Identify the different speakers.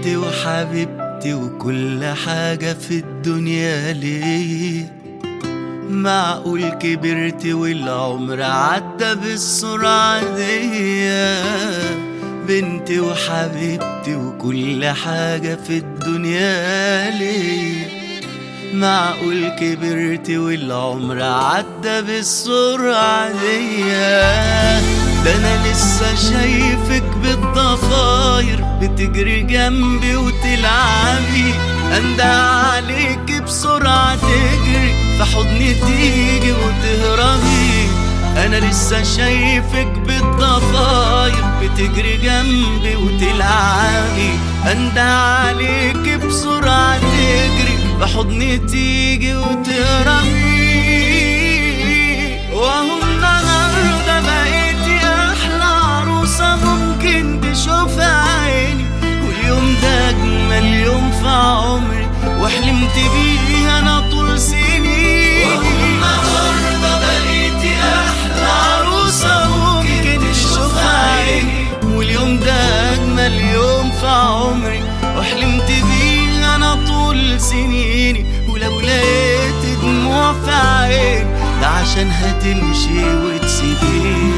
Speaker 1: بنتي وحبيبتي وكل حاجة في الدنيا ليه. معقول كبرت والعمر عدى بالسرعة دي؟ بنتي وحبيبتي وكل حاجة في الدنيا ليه. معقول كبرت والعمر عدى بالسرعة دي؟ ده انا لسه شايفك بالضفاير بتجري جنبي وتلعبي، اندى عليك بسرعة تجري في حضني تيجي وتهربي. انا لسه شايفك بالضفاير بتجري جنبي وتلعبي، اندى عليك بسرعة تجري في حضني تيجي وتهربي. وهو النهارده بقيتي احلى عروسة ممكن تشوفها عيني، واليوم ده اجمل يوم في عمري وحلمت بيه انا طول سنين. وهو النهارده بقيتي احلى عروسة ممكن تشوفها عيني، واليوم ده اجمل يوم في عمري وحلمت بيه انا طول سنيني. ولو لقيت دموع في عيني ده عشان هتمشي وتسيبيني.